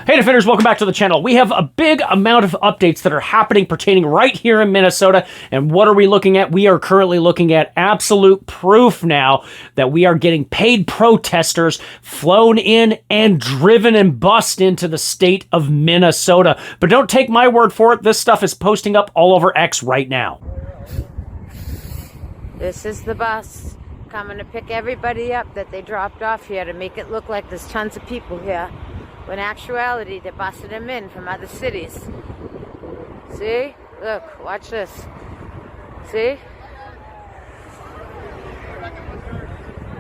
Hey Defenders, welcome back to the channel. We have a big amount of updates that are happening pertaining right here in Minnesota. And what are we looking at? We are currently looking at absolute proof now that we are getting paid protesters flown in and driven and bussed into the state of Minnesota. But don't take my word for it. This stuff is posting up all over X right now. This is the bus coming to pick everybody up that they dropped off here to make it look like there's tons of people here. When in actuality, they're busting them in from other cities. See? Look, watch this. See?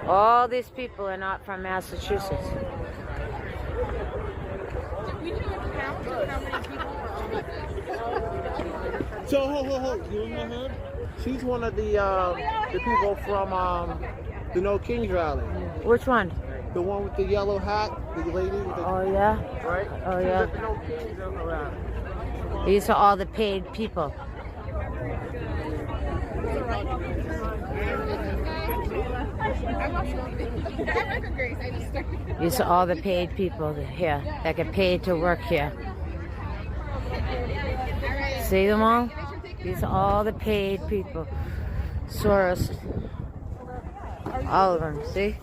All these people are not from Massachusetts. So, hold. You know her? She's one of the people from the No Kings rally. Which one? The one with the yellow hat, the lady with the... Oh, yeah? Right? Oh, yeah. She's at the No Kings rally. These are all the paid people. These are all the paid people here that get paid to work here. See them all? These are all the paid people. Soros. All of them, see?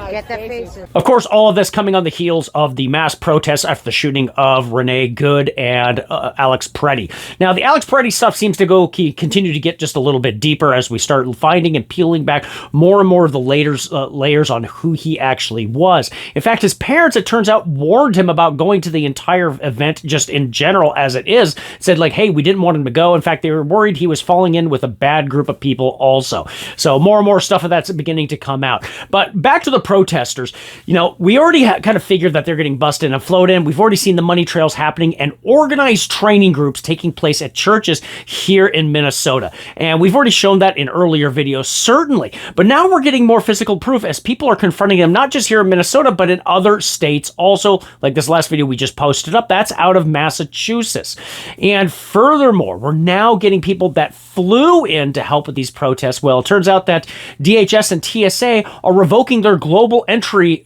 Get their faces. Of course, all of this coming on the heels of the mass protests after the shooting of Renee Good and Alex Preddy. Now, the Alex Preddy stuff seems to continue to get just a little bit deeper as we start finding and peeling back more and more of the layers on who he actually was. In fact, his parents, it turns out, warned him about going to the entire event just in general as it is. Said like, hey, we didn't want him to go. In fact, they were worried he was falling in with a bad group of people also. So more and more stuff of that's beginning to come out. But back to the protesters, we already kind of figured that they're getting busted and flown in. We've already seen the money trails happening and organized training groups taking place at churches here in Minnesota. And we've already shown that in earlier videos, certainly. But now we're getting more physical proof as people are confronting them, not just here in Minnesota, but in other states also. Like this last video we just posted up, that's out of Massachusetts. And furthermore, we're now getting people that flew in to help with these protests. Well, it turns out that DHS and TSA are revoking their global entry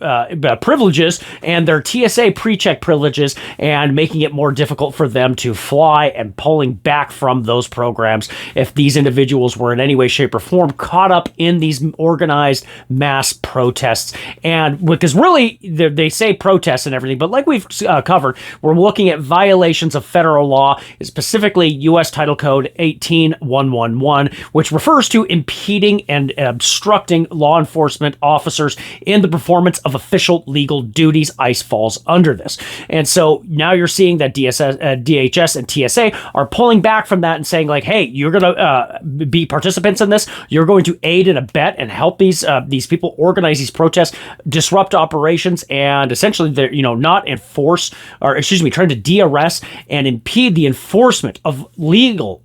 privileges and their TSA pre-check privileges and making it more difficult for them to fly and pulling back from those programs if these individuals were in any way, shape, or form caught up in these organized mass protests. And because really, they say protests and everything, but like we've covered, we're looking at violations of federal law, specifically U.S. Title Code 18111, which refers to impeding and obstructing law enforcement officers in the performance of official legal duties. ICE falls under this. And so now you're seeing that DHS and TSA are pulling back from that and saying like, hey, you're going to be participants in this. You're going to aid and abet and help these people organize these protests, disrupt operations, and essentially they're, not enforce, or excuse me, trying to de-arrest and impede the enforcement of legal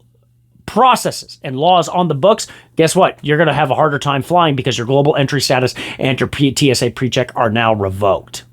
processes and laws on the books. Guess what? You're going to have a harder time flying because your global entry status and your TSA pre-check are now revoked.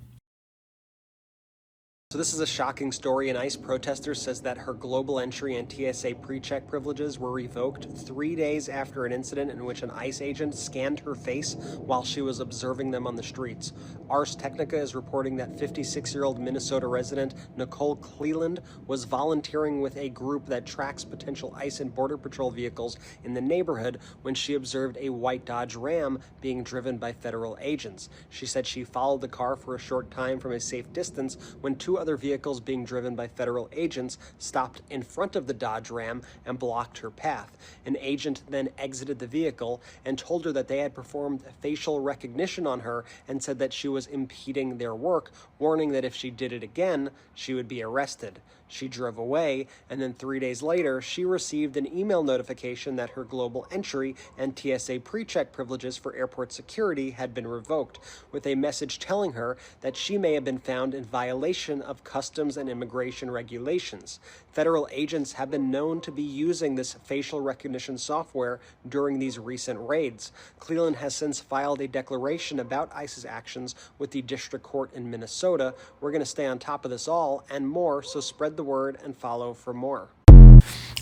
So this is a shocking story. An ICE protester says that her global entry and TSA pre-check privileges were revoked 3 days after an incident in which an ICE agent scanned her face while she was observing them on the streets. Ars Technica is reporting that 56-year-old Minnesota resident Nicole Cleland was volunteering with a group that tracks potential ICE and Border Patrol vehicles in the neighborhood when she observed a white Dodge Ram being driven by federal agents. She said she followed the car for a short time from a safe distance when two other vehicles being driven by federal agents stopped in front of the Dodge Ram and blocked her path. An agent then exited the vehicle and told her that they had performed facial recognition on her and said that she was impeding their work, warning that if she did it again, she would be arrested. She drove away, and then 3 days later, she received an email notification that her global entry and TSA pre-check privileges for airport security had been revoked, with a message telling her that she may have been found in violation of customs and immigration regulations. Federal agents have been known to be using this facial recognition software during these recent raids. Cleland has since filed a declaration about ICE's actions with the district court in Minnesota. We're going to stay on top of this all and more, so spread the word and follow for more.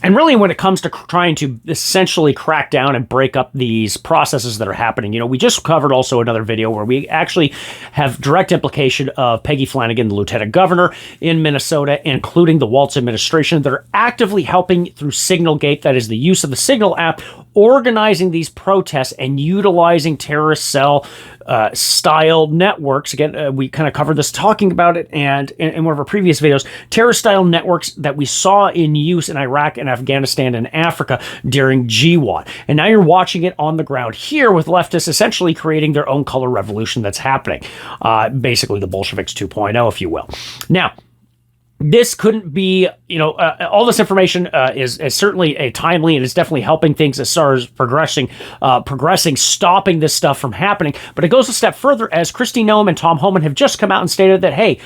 And really, when it comes to trying to essentially crack down and break up these processes that are happening, we just covered also another video where we actually have direct implication of Peggy Flanagan, the lieutenant governor in Minnesota, including the Walz administration, that are actively helping through Signalgate, that is the use of the Signal app, organizing these protests and utilizing terrorist cell style networks. Again, we kind of covered this, talking about it, and in one of our previous videos, terrorist style networks that we saw in use in Iraq and Afghanistan and Africa during GWAT. And now you're watching it on the ground here with leftists essentially creating their own color revolution that's happening. Basically the Bolsheviks 2.0, if you will. Now, this couldn't be, all this information is certainly a timely, and it's definitely helping things as far as progressing, stopping this stuff from happening. But it goes a step further, as Kristi Noem and Tom Homan have just come out and stated that, hey,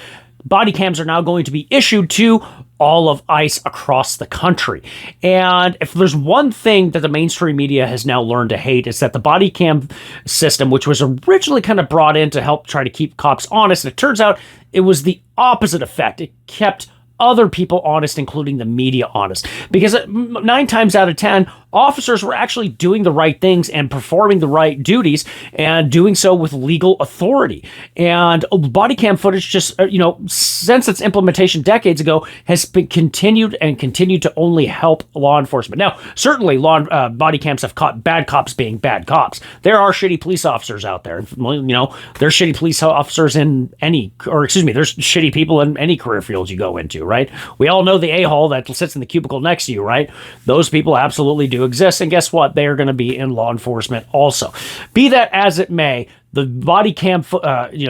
body cams are now going to be issued to all of ICE across the country. And if there's one thing that the mainstream media has now learned to hate, it's that the body cam system, which was originally kind of brought in to help try to keep cops honest, and it turns out it was the opposite effect. It kept other people honest, including the media honest. Because 9 times out of 10, officers were actually doing the right things and performing the right duties and doing so with legal authority. And body cam footage just, since its implementation decades ago, has been continued to only help law enforcement. Now, certainly body cams have caught bad cops being bad cops. There are shitty police officers out there. There's shitty police officers there's shitty people in any career field you go into, right? We all know the a-hole that sits in the cubicle next to you, right? Those people absolutely do exist, and guess what? They are going to be in law enforcement also. Be that as it may, the body cam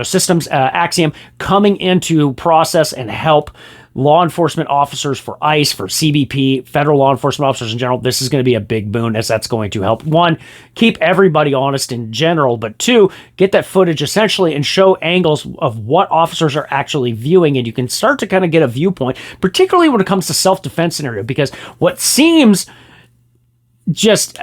systems axiom coming into process and help law enforcement officers for ICE, for CBP, federal law enforcement officers in general. This is going to be a big boon, as that's going to help, 1, keep everybody honest in general, but 2, get that footage essentially and show angles of what officers are actually viewing, and you can start to kind of get a viewpoint, particularly when it comes to self-defense scenario, because what seems just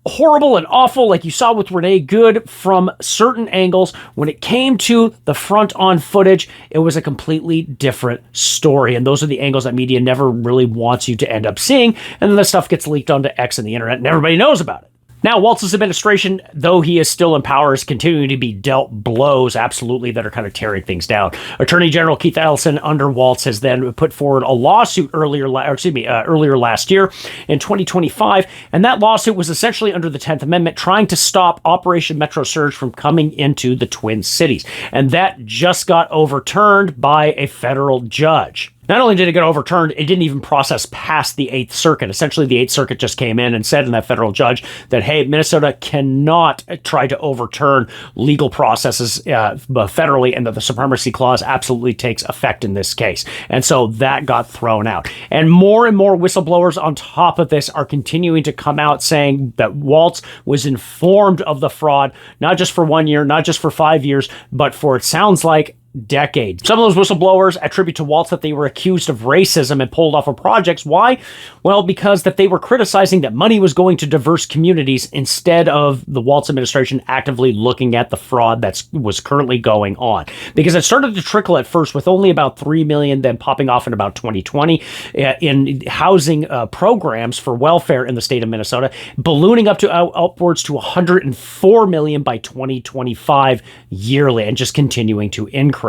horrible and awful, like you saw with Renee Good, from certain angles, when it came to the front-on footage, it was a completely different story. And those are the angles that media never really wants you to end up seeing. And then the stuff gets leaked onto X and the internet, and everybody knows about it. Now, Walz's administration, though he is still in power, is continuing to be dealt blows, absolutely, that are kind of tearing things down. Attorney General Keith Ellison under Walz has then put forward a lawsuit earlier last year in 2025, and that lawsuit was essentially under the 10th Amendment, trying to stop Operation Metro Surge from coming into the Twin Cities. And that just got overturned by a federal judge. Not only did it get overturned, it didn't even process past the 8th Circuit. Essentially, the 8th Circuit just came in and said in that federal judge that, hey, Minnesota cannot try to overturn legal processes federally, and that the Supremacy Clause absolutely takes effect in this case. And so that got thrown out. And more whistleblowers on top of this are continuing to come out saying that Walz was informed of the fraud, not just for 1 year, not just for 5 years, but for, it sounds like, decades. Some of those whistleblowers attribute to Walz that they were accused of racism and pulled off of projects. Why? Well, because that they were criticizing that money was going to diverse communities instead of the Walz administration actively looking at the fraud that was currently going on. Because it started to trickle at first with only about $3 million, then popping off in about 2020 in housing programs for welfare in the state of Minnesota, ballooning up to upwards to $104 million by 2025 yearly, and just continuing to increase.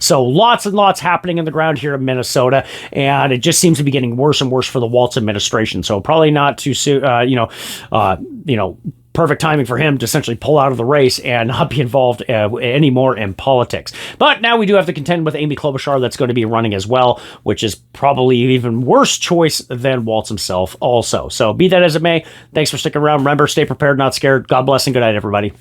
So lots and lots happening in the ground here in Minnesota, and it just seems to be getting worse and worse for the Walz administration. So probably not too soon, perfect timing for him to essentially pull out of the race and not be involved anymore in politics. But now we do have to contend with Amy Klobuchar, that's going to be running as well, which is probably an even worse choice than Walz himself also. So be that as it may, thanks for sticking around. Remember, stay prepared, not scared. God bless and good night, everybody.